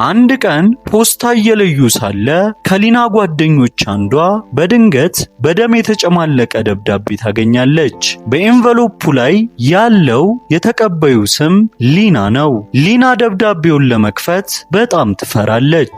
አንድ ቀን ፖስታ እየለዩ ሳለ ከሊና ጓደኞች አንዷ በድንገት በደም የተጨማለቀ ደብዳቤ ታገኛለች። በኤንቨሎፑ ላይ ያለው የተቀባዩ ስም ሊና ነው። ሊና ደብዳቤውን ለመክፈት በጣም ትፈራለች።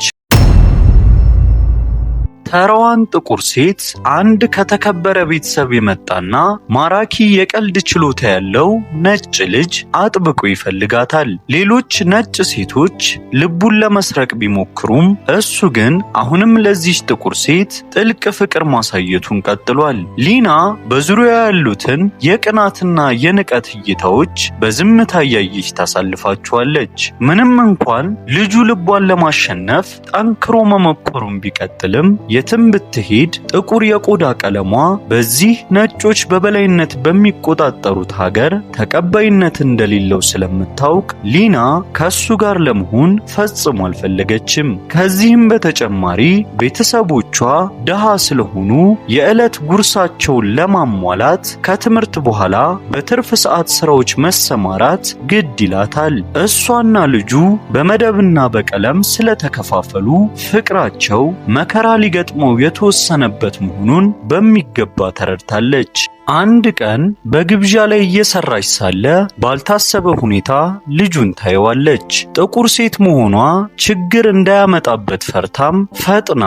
ተራዋን ጥቁር ሴት አንድ ከተከበረ ቤተሰብ የመጣና ማራኪ የቀልድ ችሎታ ያለው ነጭ ልጅ አጥብቆ ይፈልጋታል። ሌሎች ነጭ ሴቶች ልቡን ለመስረቅ ቢሞክሩም እሱ ግን አሁንም ለዚች ጥቁር ሴት ጥልቅ ፍቅር ማሳየቱን ቀጥሏል። ሊና በዙሪያ ያሉትን የቅናትና የንቀት እይታዎች በዝምታ እያየች ታሳልፋቸዋለች። ምንም እንኳን ልጁ ልቧን ለማሸነፍ ጠንክሮ መሞከሩን ቢቀጥልም የትም ብትሄድ ጥቁር የቆዳ ቀለሟ በዚህ ነጮች በበላይነት በሚቆጣጠሩት ሀገር ተቀባይነት እንደሌለው ስለምታውቅ ሊና ከሱ ጋር ለመሆን ፈጽሞ አልፈለገችም። ከዚህም በተጨማሪ ቤተሰቦቿ ድሃ ስለሆኑ የዕለት ጉርሳቸውን ለማሟላት ከትምህርት በኋላ በትርፍ ሰዓት ስራዎች መሰማራት ግድ ይላታል። እሷና ልጁ በመደብና በቀለም ስለተከፋፈሉ ፍቅራቸው መከራ ሊገጥመው የተወሰነበት መሆኑን በሚገባ ተረድታለች። አንድ ቀን በግብዣ ላይ እየሰራች ሳለ ባልታሰበ ሁኔታ ልጁን ታየዋለች። ጥቁር ሴት መሆኗ ችግር እንዳያመጣበት ፈርታም ፈጥና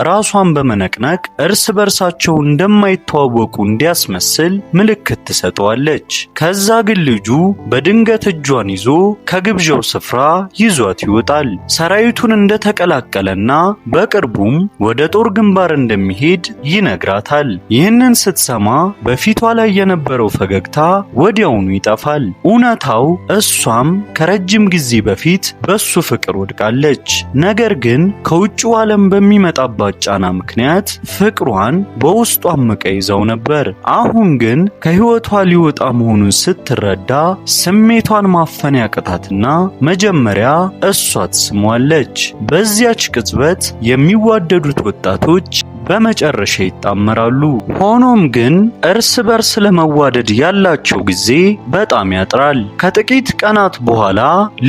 ራሷን በመነቅነቅ እርስ በርሳቸው እንደማይተዋወቁ እንዲያስመስል ምልክት ትሰጠዋለች። ከዛ ግን ልጁ በድንገት እጇን ይዞ ከግብዣው ስፍራ ይዟት ይወጣል። ሰራዊቱን እንደተቀላቀለና በቅርቡም ወደ ጦር ግንባር እንደሚሄድ ይነግራታል። ይህንን ስትሰማ በፊቷ ላይ የነበረው ፈገግታ ወዲያውኑ ይጠፋል። እውነታው እሷም ከረጅም ጊዜ በፊት በሱ ፍቅር ወድቃለች። ነገር ግን ከውጭው ዓለም በሚመጣባት ጫና ምክንያት ፍቅሯን በውስጧ አምቃ ይዛው ነበር። አሁን ግን ከህይወቷ ሊወጣ መሆኑን ስትረዳ ስሜቷን ማፈን ያቅታትና መጀመሪያ እሷ ትስሟለች። በዚያች ቅጽበት የሚዋደዱት ወጣቶች በመጨረሻ ይጣመራሉ። ሆኖም ግን እርስ በርስ ለመዋደድ ያላቸው ጊዜ በጣም ያጥራል። ከጥቂት ቀናት በኋላ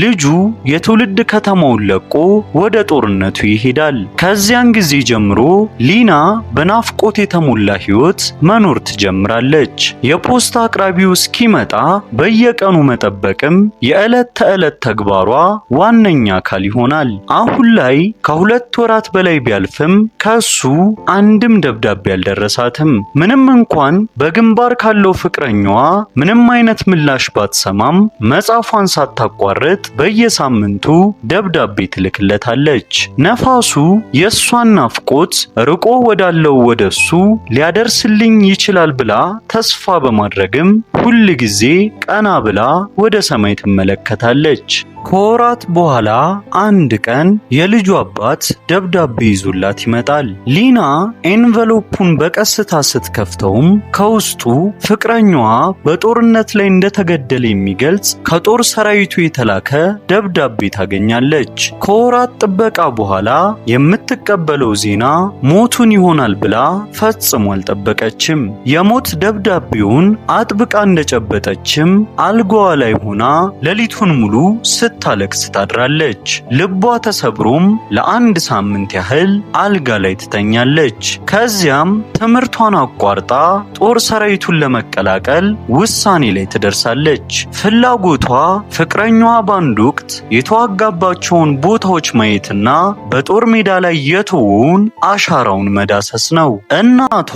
ልጁ የትውልድ ከተማውን ለቆ ወደ ጦርነቱ ይሄዳል። ከዚያን ጊዜ ጀምሮ ሊና በናፍቆት የተሞላ ህይወት መኖር ትጀምራለች። የፖስታ አቅራቢው እስኪመጣ በየቀኑ መጠበቅም የዕለት ተዕለት ተግባሯ ዋነኛ አካል ይሆናል። አሁን ላይ ከ2 ወራት በላይ ቢያልፍም ከሱ አንድም ደብዳቤ አልደረሳትም። ምንም እንኳን በግንባር ካለው ፍቅረኛዋ ምንም አይነት ምላሽ ባትሰማም መጻፏን ሳታቋርጥ በየሳምንቱ ደብዳቤ ትልክለታለች። ነፋሱ የሷን ናፍቆት ርቆ ወዳለው ወደሱ ሊያደርስልኝ ይችላል ብላ ተስፋ በማድረግም ሁል ጊዜ ቀና ብላ ወደ ሰማይ ትመለከታለች። ከወራት በኋላ አንድ ቀን የልጁ አባት ደብዳቤ ይዞላት ይመጣል። ሊና ኤንቨሎፑን በቀስታ ስትከፍተውም ከውስጡ ፍቅረኛዋ በጦርነት ላይ እንደተገደለ የሚገልጽ ከጦር ሰራዊቱ የተላከ ደብዳቤ ታገኛለች። ከወራት ጥበቃ በኋላ የምትቀበለው ዜና ሞቱን ይሆናል ብላ ፈጽሞ አልጠበቀችም። የሞት ደብዳቤውን አጥብቃ እንደጨበጠችም አልጋዋ ላይ ሆና ሌሊቱን ሙሉ ስታለቅስ ታድራለች። ልቧ ተሰብሮም ለ1 ሳምንት ያህል አልጋ ላይ ትተኛለች። ከዚያም ትምህርቷን አቋርጣ ጦር ሰራዊቱን ለመቀላቀል ውሳኔ ላይ ትደርሳለች። ፍላጎቷ ፍቅረኛዋ በአንድ ወቅት የተዋጋባቸውን ቦታዎች ማየትና በጦር ሜዳ ላይ የተወውን አሻራውን መዳሰስ ነው። እናቷ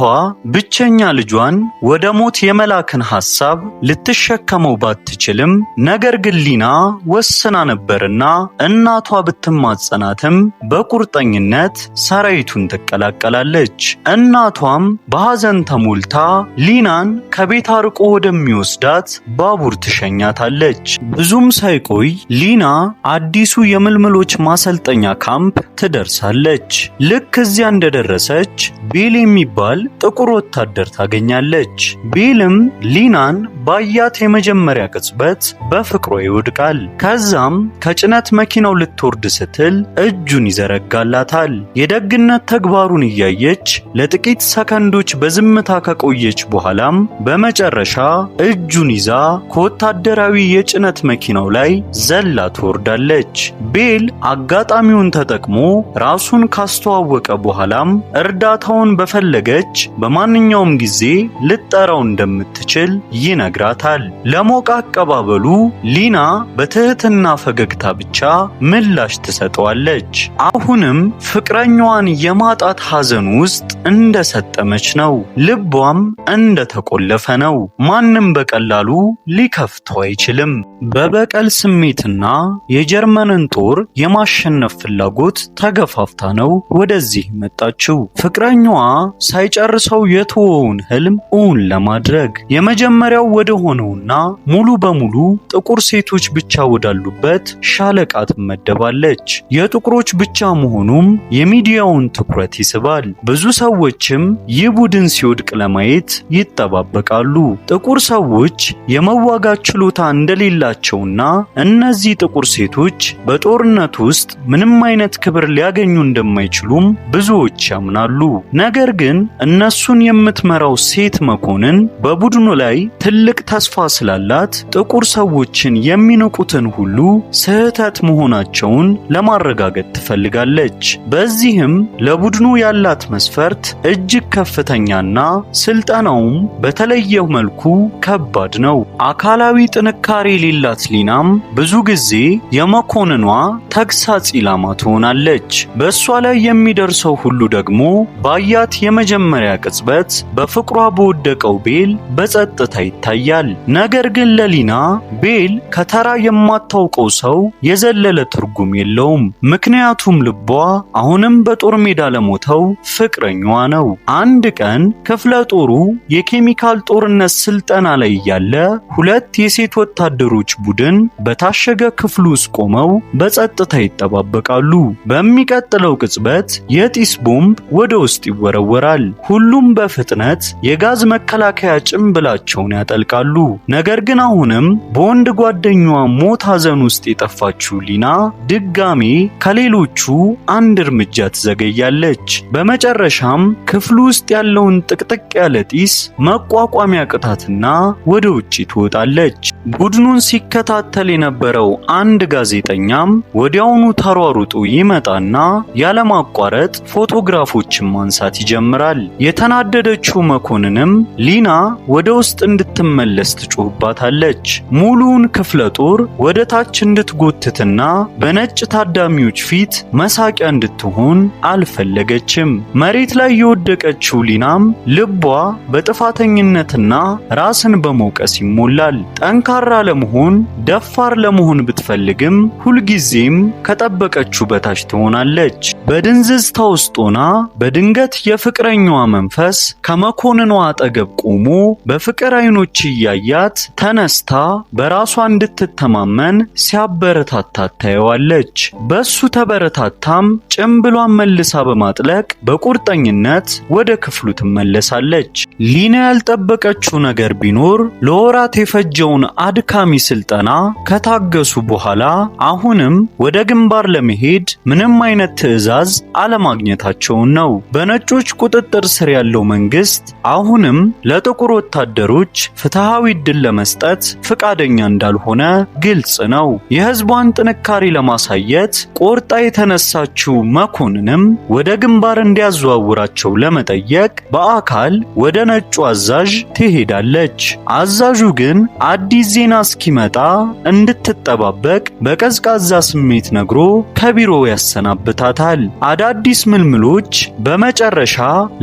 ብቸኛ ልጇን ወደ ሞት የመላክን ሐሳብ ልትሸከመው ባትችልም ነገር ግን ሊና ወስና ነበርና እናቷ ብትማጸናትም በቁርጠኝነት ሰራዊቱን ትቀላቀላለች። እናቷም በሐዘን ተሞልታ ሊናን ከቤት አርቆ ወደሚወስዳት ባቡር ትሸኛታለች። ብዙም ሳይቆይ ሊና አዲሱ የምልምሎች ማሰልጠኛ ካምፕ ትደርሳለች። ልክ እዚያ እንደደረሰች ቤል የሚባል ጥቁር ወታደር ታገኛለች። ቤልም ሊናን ባያት የመጀመሪያ ቅጽበት በፍቅሯ ይወድቃል። ከዛ ከዛም ከጭነት መኪናው ልትወርድ ስትል እጁን ይዘረጋላታል። የደግነት ተግባሩን እያየች ለጥቂት ሰከንዶች በዝምታ ከቆየች በኋላም በመጨረሻ እጁን ይዛ ከወታደራዊ የጭነት መኪናው ላይ ዘላ ትወርዳለች። ቤል አጋጣሚውን ተጠቅሞ ራሱን ካስተዋወቀ በኋላም እርዳታውን በፈለገች በማንኛውም ጊዜ ልጠራው እንደምትችል ይነግራታል። ለሞቀ አቀባበሉ ሊና በትህትና ፈገግታ ብቻ ምላሽ ትሰጠዋለች። አሁንም ፍቅረኛዋን የማጣት ሐዘን ውስጥ እንደሰጠመች ነው። ልቧም እንደተቆለፈ ነው። ማንም በቀላሉ ሊከፍተው አይችልም። በበቀል ስሜትና የጀርመንን ጦር የማሸነፍ ፍላጎት ተገፋፍታ ነው ወደዚህ መጣችው። ፍቅረኛዋ ሳይጨርሰው የተወውን ህልም እውን ለማድረግ የመጀመሪያው ወደ ሆነውና ሙሉ በሙሉ ጥቁር ሴቶች ብቻ ወዳሉበት ሻለቃ ትመደባለች። የጥቁሮች ብቻ መሆኑም የሚዲያውን ትኩረት ይስባል። ብዙ ሰዎችም ይህ ቡድን ሲወድቅ ለማየት ይጠባበቃሉ። ጥቁር ሰዎች የመዋጋት ችሎታ እንደሌላቸውና እነዚህ ጥቁር ሴቶች በጦርነት ውስጥ ምንም አይነት ክብር ሊያገኙ እንደማይችሉም ብዙዎች ያምናሉ። ነገር ግን እነሱን የምትመራው ሴት መኮንን በቡድኑ ላይ ትልቅ ተስፋ ስላላት ጥቁር ሰዎችን የሚንቁትን ሁሉ ስህተት መሆናቸውን ለማረጋገጥ ትፈልጋለች። በዚህም ለቡድኑ ያላት መስፈርት እጅግ ከፍተኛና ስልጠናውም በተለየ መልኩ ከባድ ነው። አካላዊ ጥንካሬ የሌላት ሊናም ብዙ ጊዜ የመኮንኗ ተግሳጽ ኢላማ ትሆናለች። በእሷ ላይ የሚደርሰው ሁሉ ደግሞ ባያት የመጀመሪያ ቅጽበት በፍቅሯ በወደቀው ቤል በጸጥታ ይታያል። ነገር ግን ለሊና ቤል ከተራ የማታውቀው ሰው የዘለለ ትርጉም የለውም። ምክንያቱም ልቧ አሁንም በጦር ሜዳ ለሞተው ፍቅረኛዋ ነው። አንድ ቀን ክፍለ ጦሩ የኬሚካል ጦርነት ስልጠና ላይ ያለ ሁለት የሴት ወታደሮች ቡድን በታሸገ ክፍሉ ውስጥ ቆመው በጸጥታ ይጠባበቃሉ። በሚቀጥለው ቅጽበት የጢስ ቦምብ ወደ ውስጥ ይወረወራል። ሁሉም በፍጥነት የጋዝ መከላከያ ጭንብላቸውን ያጠልቃሉ። ነገር ግን አሁንም በወንድ ጓደኛዋ ሞት ሐዘን ውስጥ የጠፋችው ሊና ድጋሜ ከሌሎቹ አንድ እርምጃ ትዘገያለች። በመጨረሻም ክፍሉ ውስጥ ያለውን ጥቅጥቅ ያለ ጢስ መቋቋም ያቅታትና ወደ ውጪ ትወጣለች። ቡድኑን ሲከታተል የነበረው አንድ ጋዜጠኛም ወዲያውኑ ተሯሩጦ ይመጣና ያለማቋረጥ ፎቶግራፎችን ማንሳት ይጀምራል። የተናደደችው መኮንንም ሊና ወደ ውስጥ እንድትመለስ ትጮህባታለች። ሙሉውን ክፍለ ጦር ወደ ታች እንድትጎትትና በነጭ ታዳሚዎች ፊት መሳቂያ እንድትሆን አልፈለገችም። መሬት ላይ የወደቀችው ሊናም ልቧ በጥፋተኝነትና ራስን በመውቀስ ይሞላል። ጠንካራ ለመሆን ደፋር ለመሆን ብትፈልግም ሁልጊዜም ከጠበቀችው በታች ትሆናለች። በድንዝዝታ ውስጥ ሆና በድንገት የፍቅረኛዋ መንፈስ ከመኮንኗ አጠገብ ቆሞ በፍቅር አይኖች እያያት ተነስታ በራሷ እንድትተማመን ሲያበረታታት ታየዋለች። በሱ ተበረታታም ጭምብሏን መልሳ በማጥለቅ በቁርጠኝነት ወደ ክፍሉ ትመለሳለች። ሊና ያልጠበቀችው ነገር ቢኖር ለወራት የፈጀውን አድካሚ ስልጠና ከታገሱ በኋላ አሁንም ወደ ግንባር ለመሄድ ምንም አይነት ትዕዛዝ አለማግኘታቸውን ነው። በነጮች ቁጥጥር ስር ያለው መንግስት አሁንም ለጥቁር ወታደሮች ፍትሃዊ ዕድል ለመስጠት ፈቃደኛ እንዳልሆነ ግልጽ ነው። የህዝቧን ጥንካሬ ለማሳየት ቆርጣ የተነሳችው መኮንንም ወደ ግንባር እንዲያዘዋውራቸው ለመጠየቅ በአካል ወደ ነጩ አዛዥ ትሄዳለች። አዛዡ ግን አዲስ ዜና እስኪመጣ እንድትጠባበቅ በቀዝቃዛ ስሜት ነግሮ ከቢሮ ያሰናብታታል። አዳዲስ ምልምሎች በመጨረሻ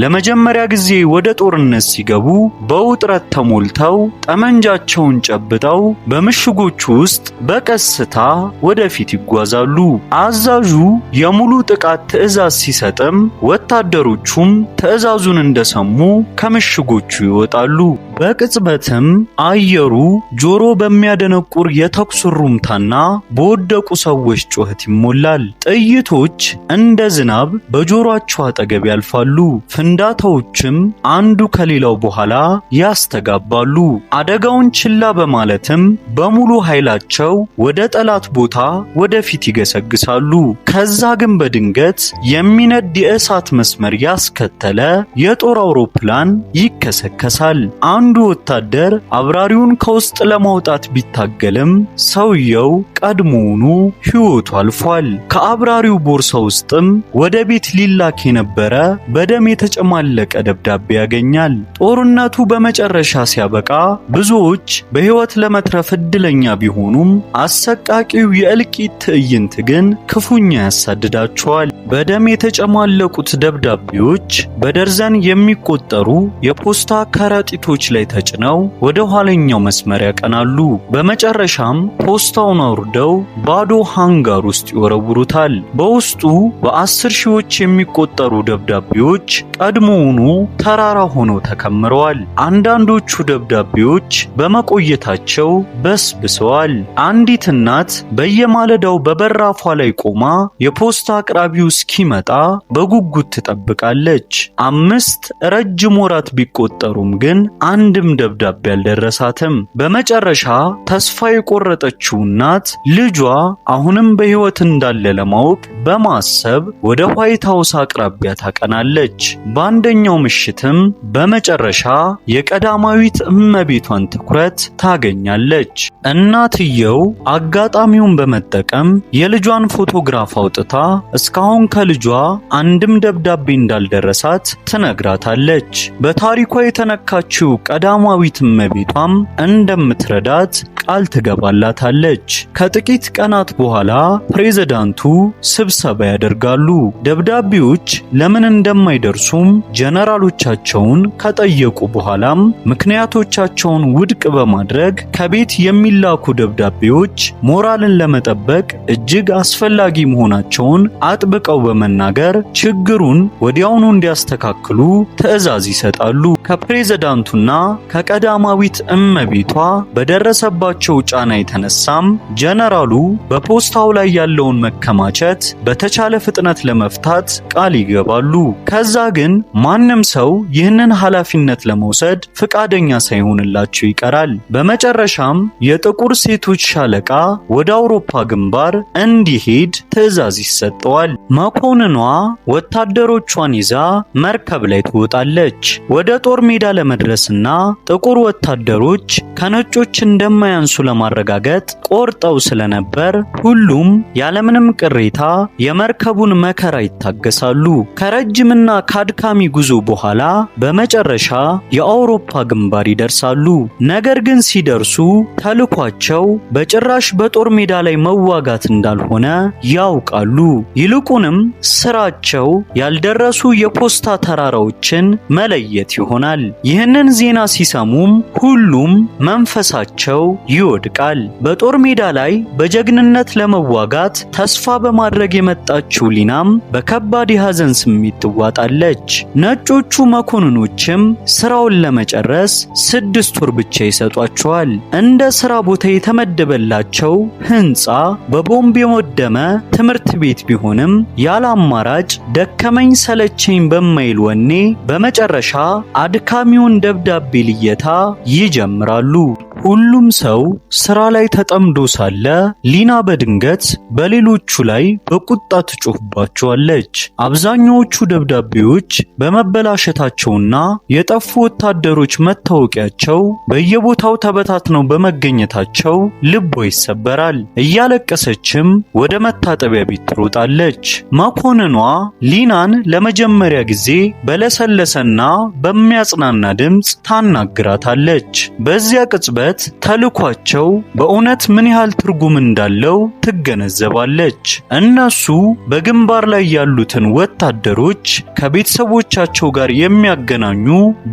ለመጀመሪያ ጊዜ ወደ ጦርነት ሲገቡ በውጥረት ተሞልተው ጠመንጃቸውን ጨብጠው በምሽጎቹ ውስጥ በቀስታ ወደፊት ይጓዛሉ። አዛዡ የሙሉ ጥቃት ትዕዛዝ ሲሰጥም ወታደሮቹም ትዕዛዙን እንደሰሙ ከምሽጎቹ ይወጣሉ። በቅጽበትም አየሩ ጆሮ በሚያደነቁር የተኩስ ሩምታና በወደቁ ሰዎች ጩኸት ይሞላል። ጥይቶች እንደ ዝናብ በጆሮአቸው አጠገብ ያልፋሉ። ፍንዳታዎችም አንዱ ከሌላው በኋላ ያስተጋባሉ። አደጋውን ችላ በማለትም በሙሉ ኃይላቸው ወደ ጠላት ቦታ ወደፊት ይገሰግሳሉ። ከዛ ግን በድንገት የሚነድ የእሳት መስመር ያስከተለ የጦር አውሮፕላን ይከሰከሳል። አንዱ ወታደር አብራሪውን ከውስጥ ለማውጣት ቢታገልም ሰውየው ቀድሞውኑ ሕይወቱ አልፏል። ከአብራሪው ቦርሳ ውስጥም ወደ ቤት ሊላክ የነበረ በደም የተጨማለቀ ደብዳቤ ያገኛል። ጦርነቱ በመጨረሻ ሲያበቃ ብዙዎች በሕይወት ለመትረፍ እድለኛ ቢሆኑም አሰቃቂው የእልቂት ትዕይንት ግን ክፉኛ ያሳድዳቸዋል። በደም የተጨማለቁት ደብዳቤዎች በደርዘን የሚቆጠሩ የፖስታ ከረጢቶች ላይ ተጭነው ወደ ኋለኛው መስመር ያቀናሉ። በመጨረሻም ፖስታውን አውርደው ባዶ ሃንጋር ውስጥ ይወረውሩታል። በውስጡ በ10 ሺዎች የሚቆጠሩ ደብዳቤዎች ቀድሞውኑ ተራራ ሆነው ተከምረዋል። አንዳንዶቹ ደብዳቤዎች በመቆየታቸው በስብሰዋል። አንዲት እናት በየማለዳው በበራፏ ላይ ቆማ የፖስታ አቅራቢው እስኪመጣ በጉጉት ትጠብቃለች። 5 ረጅም ወራት ቢቆጠሩም ግን አንድም ደብዳቤ አልደረሳትም። በመጨረሻ ተስፋ የቆረጠችው እናት ልጇ አሁንም በሕይወት እንዳለ ለማወቅ በማሰብ ወደ ዋይት ሃውስ አቅራቢያ ታቀናለች። በአንደኛው ምሽትም በመጨረሻ የቀዳማዊት እመቤቷን ትኩረት ታገኛለች። እናትየው አጋጣሚውን በመጠቀም የልጇን ፎቶግራፍ አውጥታ እስካሁን ከልጇ አንድም ደብዳቤ እንዳልደረሳት ትነግራታለች። በታሪኳ የተነካችው ቀዳማዊት እመቤቷም እንደምትረዳት ቃል ትገባላታለች። ከጥቂት ቀናት በኋላ ፕሬዝዳንቱ ስብሰባ ያደርጋሉ። ደብዳቤዎች ለምን እንደማይደርሱም ጀነራሎቻቸውን ከጠየቁ በኋላም ምክንያቶቻቸውን ውድቅ በማድረግ ከቤት የሚላኩ ደብዳቤዎች ሞራልን ለመጠበቅ እጅግ አስፈላጊ መሆናቸውን አጥብቀው በመናገር ችግሩን ወዲያውኑ እንዲያስተካክሉ ትዕዛዝ ይሰጣሉ። ከፕሬዝዳንቱና ከቀዳማዊት እመቤቷ በደረሰባቸው ጫና የተነሳም ጀነራሉ በፖስታው ላይ ያለውን መከማቸት በተቻለ ፍጥነት ለመፍታት ቃል ይገባሉ። ከዛ ግን ማንም ሰው ይህንን ኃላፊነት ለመውሰድ ፍቃደኛ ሳይሆንላቸው ይቀራል። በመጨረሻም የጥቁር ሴቶች ሻለቃ ወደ አውሮፓ ግንባር እንዲሄድ ትዕዛዝ ይሰጠዋል። መኮንኗ ወታደሮቿን ይዛ መርከብ ላይ ትወጣለች። ወደ ጦር ሜዳ ለመድረስና ጥቁር ወታደሮች ከነጮች እንደማያንሱ ለማረጋገጥ ቆርጠው ስለነበር ሁሉም ያለምንም ቅሬታ የመርከቡን መከራ ይታገሳሉ። ከረጅምና ካድካሚ ጉዞ በኋላ በመጨረሻ የአውሮፓ ግንባር ይደርሳሉ። ነገር ግን ሲደርሱ ተልኳቸው በጭራሽ በጦር ሜዳ ላይ መዋጋት እንዳልሆነ ያውቃሉ። ይልቁንም ስራቸው ያልደረሱ የፖስታ ተራራዎችን መለየት ይሆናል። ይህንን ዜና ሲሰሙም ሁሉም መንፈሳቸው ይወድቃል። በጦር ሜዳ ላይ በጀግንነት ለመዋጋት ተስፋ በማድረግ የመጣችው ሊናም በከባድ የሐዘን ስሜት ትዋጣለች። ነጮቹ መኮንኖችም ስራውን ለመጨረስ 6 ወር ብቻ ይሰጧቸዋል። እንደ ስራ ቦታ የተመደበላቸው ህንፃ በቦምብ የወደመ ትምህርት ቤት ቢሆንም ያለ አማራጭ ደከመኝ ሰለቸኝ በማይል ወኔ በመጨረሻ አድካሚውን ደብዳቤ ልየታ ይጀምራሉ። ሁሉም ሰው ስራ ላይ ተጠምዶ ሳለ ሊና በድንገት በሌሎቹ ላይ በቁጣ ትጮህባቸዋለች። አብዛኛዎቹ ደብዳቤዎች በመበላሸታቸውና የጠፉ ወታደሮች መታወቂያቸው በየቦታው ተበታትነው በመገኘታቸው ልቧ ይሰበራል። እያለቀሰችም ወደ መታጠቢያ ቤት ትሮጣለች። መኮንኗ ሊናን ለመጀመሪያ ጊዜ በለሰለሰና በሚያጽናና ድምፅ ታናግራታለች። በዚያ ቅጽበት በመመልከት ተልኳቸው በእውነት ምን ያህል ትርጉም እንዳለው ትገነዘባለች። እነሱ በግንባር ላይ ያሉትን ወታደሮች ከቤተሰቦቻቸው ጋር የሚያገናኙ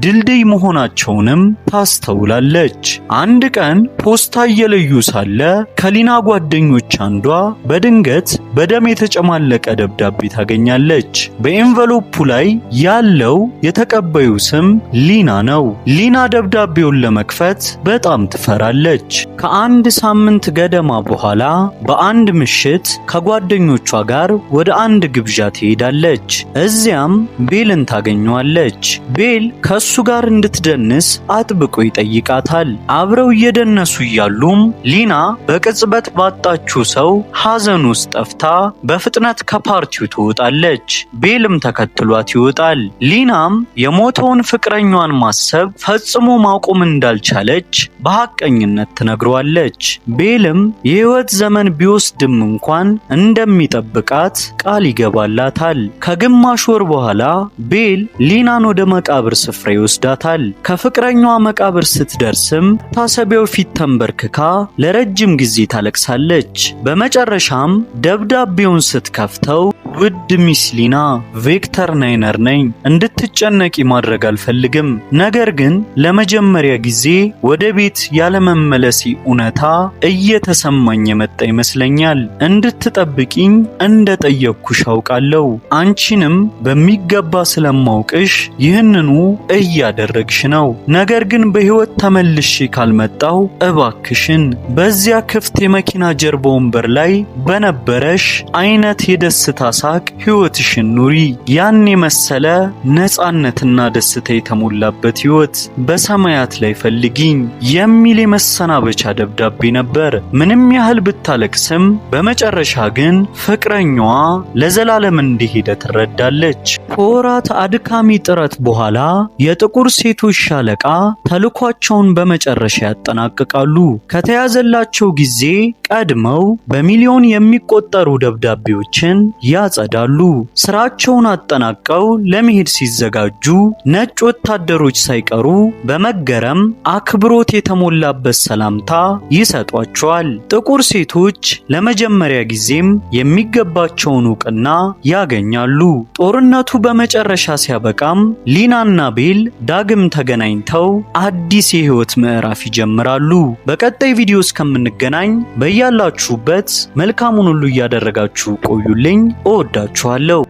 ድልድይ መሆናቸውንም ታስተውላለች። አንድ ቀን ፖስታ እየለዩ ሳለ ከሊና ጓደኞች አንዷ በድንገት በደም የተጨማለቀ ደብዳቤ ታገኛለች። በኤንቨሎፑ ላይ ያለው የተቀባዩ ስም ሊና ነው። ሊና ደብዳቤውን ለመክፈት በጣም ትፈራለች። ከአንድ ሳምንት ገደማ በኋላ በአንድ ምሽት ከጓደኞቿ ጋር ወደ አንድ ግብዣ ትሄዳለች። እዚያም ቤልን ታገኘዋለች። ቤል ከሱ ጋር እንድትደንስ አጥብቆ ይጠይቃታል። አብረው እየደነሱ እያሉም ሊና በቅጽበት ባጣችው ሰው ሐዘን ውስጥ ጠፍታ በፍጥነት ከፓርቲው ትወጣለች። ቤልም ተከትሏት ይወጣል። ሊናም የሞተውን ፍቅረኛዋን ማሰብ ፈጽሞ ማቆም እንዳልቻለች በሐቀኝነት ትነግረዋለች። ቤልም የህይወት ዘመን ቢወስድም እንኳን እንደሚጠብቃት ቃል ይገባላታል። ከግማሽ ወር በኋላ ቤል ሊናን ወደ መቃብር ስፍራ ይወስዳታል። ከፍቅረኛዋ መቃብር ስትደርስም ታሰቢያው ፊት ተንበርክካ ለረጅም ጊዜ ታለቅሳለች። በመጨረሻም ደብዳቤውን ስትከፍተው ውድ ሚስ ሊና፣ ቬክተር ናይነር ነኝ። እንድትጨነቂ ማድረግ አልፈልግም። ነገር ግን ለመጀመሪያ ጊዜ ወደ ቤት ያለመመለሴ እውነታ እየተሰማኝ የመጣ ይመስለኛል። እንድትጠብቂኝ እንደጠየቅኩሽ አውቃለሁ። አንቺንም በሚገባ ስለማውቅሽ ይህንኑ እያደረግሽ ነው። ነገር ግን በህይወት ተመልሼ ካልመጣው እባክሽን በዚያ ክፍት የመኪና ጀርባ ወንበር ላይ በነበረሽ አይነት የደስታ ሳቅ ህይወትሽን ኑሪ። ያን የመሰለ ነፃነትና ደስታ የተሞላበት ህይወት በሰማያት ላይ ፈልጊኝ የሚል የመሰናበቻ ደብዳቤ ነበር። ምንም ያህል ብታለቅስም በመጨረሻ ግን ፍቅረኛዋ ለዘላለም እንደሄደ ትረዳለች። ከወራት አድካሚ ጥረት በኋላ የጥቁር ሴቶች ሻለቃ ተልኳቸውን በመጨረሻ ያጠናቅቃሉ። ከተያዘላቸው ጊዜ ቀድመው በሚሊዮን የሚቆጠሩ ደብዳቤዎችን ያጸዳሉ። ስራቸውን አጠናቀው ለመሄድ ሲዘጋጁ ነጭ ወታደሮች ሳይቀሩ በመገረም አክብሮት የተሞላበት ሰላምታ ይሰጧቸዋል። ጥቁር ሴቶች ለመጀመሪያ ጊዜም የሚገባቸውን ዕውቅና ያገኛሉ። ጦርነቱ በመጨረሻ ሲያበቃም ሊናና ቤል ዳግም ተገናኝተው አዲስ የህይወት ምዕራፍ ይጀምራሉ። በቀጣይ ቪዲዮ እስከምንገናኝ በያላችሁበት መልካሙን ሁሉ እያደረጋችሁ ቆዩልኝ። እወዳችኋለሁ።